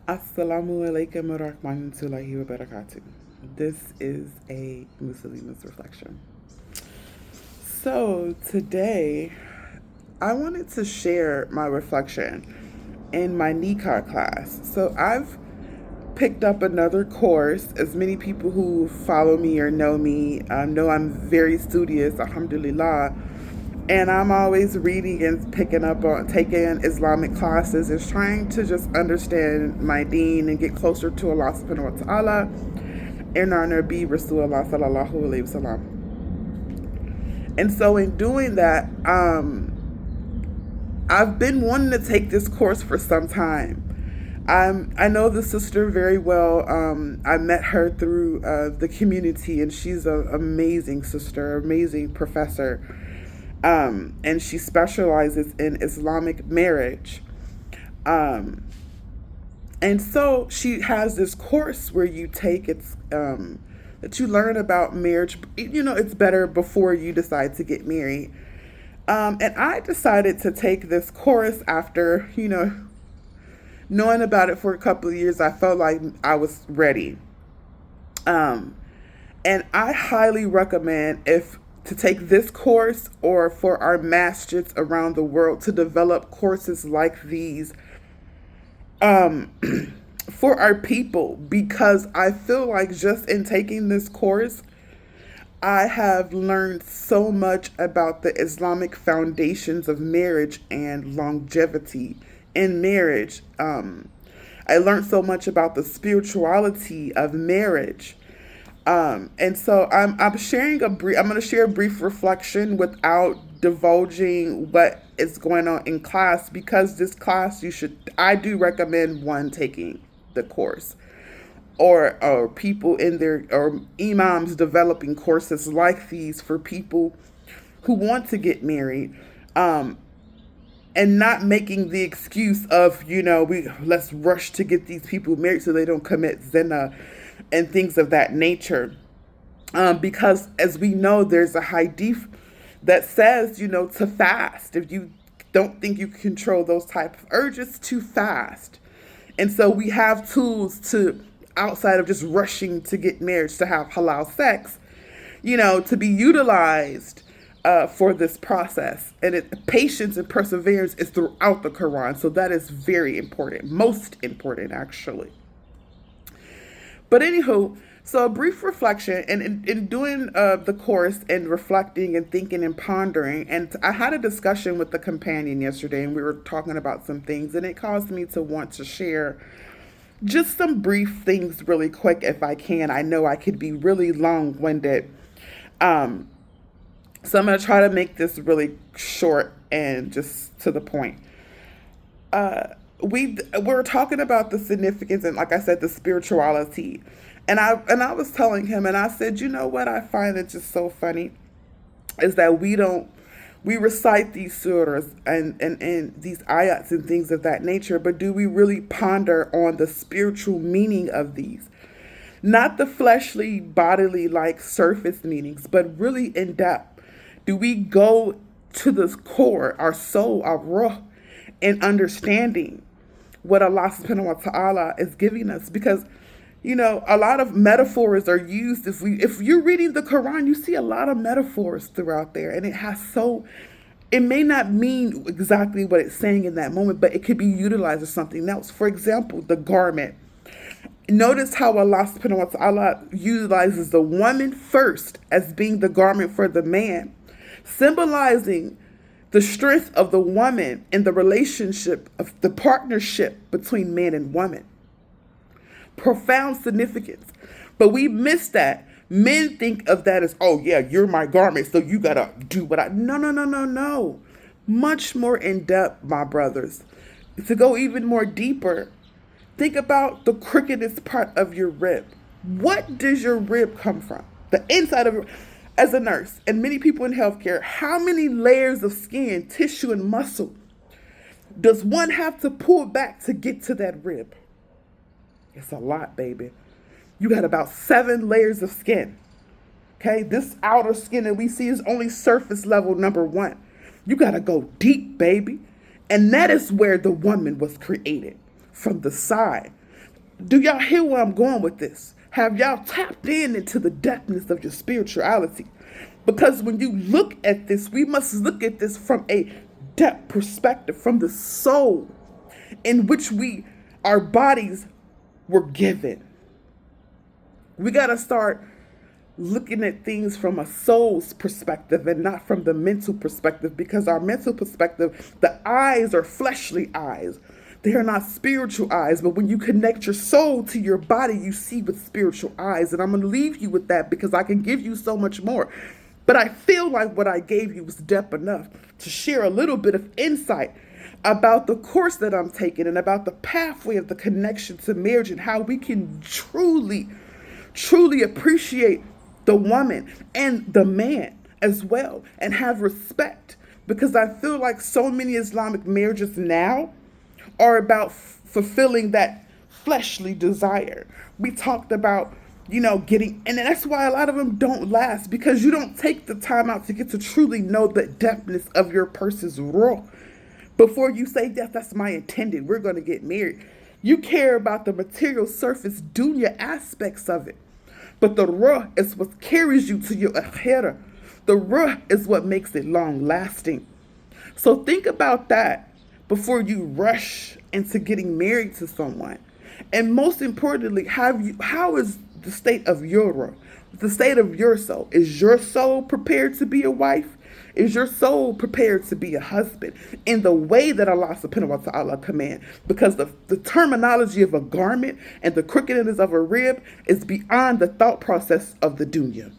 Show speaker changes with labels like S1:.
S1: Assalamu alaikum wa rahmatullahi wa barakatuh. This is a Muslimah's reflection. So today, I wanted to share my reflection in my Nikah class. So I've picked up another course. As many people who follow me or know I'm very studious, alhamdulillah. And I'm always reading and picking up on taking Islamic classes, is trying to just understand my deen and get closer to Allah subhanahu wa ta'ala and our Nabi Rasulullah sallallahu alayhi wasallam. And so in doing that, I've been wanting to take this course for some time. I know the sister very well. I met her through the community, and she's an amazing sister, amazing professor. And she specializes in Islamic marriage. Um, and so she has this course where you take that you learn about marriage. It's better before you decide to get married. And I decided to take this course after, knowing about it for a couple of years. I felt like I was ready. Um, and I highly recommend if to take this course or for our masjids around the world to develop courses like these um, for our people, because I feel like just in taking this course, I have learned so much about the Islamic foundations of marriage and longevity in marriage. I learned so much about the spirituality of marriage. And so I'm sharing I'm going to share a brief reflection without divulging what is going on in class, because this class I do recommend one taking the course, or people in their, or imams developing courses like these for people who want to get married, and not making the excuse of, we let's rush to get these people married so they don't commit zina and things of that nature. Because as we know, there's a hadith that says, to fast. If you don't think you can control those type of urges, to fast. And so we have tools to, outside of just rushing to get married, to have halal sex, to be utilized for this process. And patience and perseverance is throughout the Quran. So that is very important, most important, actually. But anywho, so a brief reflection, and in doing the course and reflecting and thinking and pondering, and I had a discussion with the companion yesterday, and we were talking about some things, and it caused me to want to share just some brief things really quick if I can. I know I could be really long-winded. Um, so I'm going to try to make this really short and just to the point. uh we're talking about the significance and, like I said, the spirituality. And I was telling him, and I said, what I find it just so funny is that we recite these surahs and these ayats and things of that nature, but do we really ponder on the spiritual meaning of these? Not the fleshly, bodily, like surface meanings, but really in depth. Do we go to the core, our soul, our ruh, in understanding what Allah subhanahu wa ta'ala is giving us? Because, a lot of metaphors are used. If you're reading the Quran, you see a lot of metaphors throughout there, and it may not mean exactly what it's saying in that moment, but it could be utilized as something else. For example, the garment. Notice how Allah subhanahu wa ta'ala utilizes the woman first as being the garment for the man, symbolizing the strength of the woman in the relationship of the partnership between man and woman. Profound significance. But we miss that. Men think of that as, oh yeah, you're my garment, so you gotta do what I. No, no, no, no, no. Much more in depth, my brothers. To go even more deeper, think about the crookedest part of your rib. What does your rib come from? The inside of your. As a nurse, and many people in healthcare, how many layers of skin, tissue, and muscle does one have to pull back to get to that rib? It's a lot, baby. You got about 7 layers of skin. Okay, this outer skin that we see is only surface level number 1. You got to go deep, baby. And that is where the woman was created, from the side. Do y'all hear where I'm going with this? Have y'all tapped into the depthness of your spirituality? Because when you look at this, we must look at this from a depth perspective, from the soul in which our bodies were given. We got to start looking at things from a soul's perspective and not from the mental perspective, because our mental perspective, the eyes are fleshly eyes. They are not spiritual eyes, but when you connect your soul to your body, you see with spiritual eyes. And I'm going to leave you with that because I can give you so much more. But I feel like what I gave you was depth enough to share a little bit of insight about the course that I'm taking and about the pathway of the connection to marriage and how we can truly appreciate the woman and the man as well and have respect. Because I feel like so many Islamic marriages now are about fulfilling that fleshly desire. We talked about, and that's why a lot of them don't last, because you don't take the time out to get to truly know the depthness of your person's ruh. Before you say, yes, that's my intended, we're going to get married. You care about the material surface dunya aspects of it. But the ruh is what carries you to your akhirah. The ruh is what makes it long lasting. So think about that before you rush into getting married to someone. And most importantly, how is the state of your ruh, the state of your soul? Is your soul prepared to be a wife? Is your soul prepared to be a husband in the way that Allah subhanahu wa ta'ala command? Because the terminology of a garment and the crookedness of a rib is beyond the thought process of the dunya.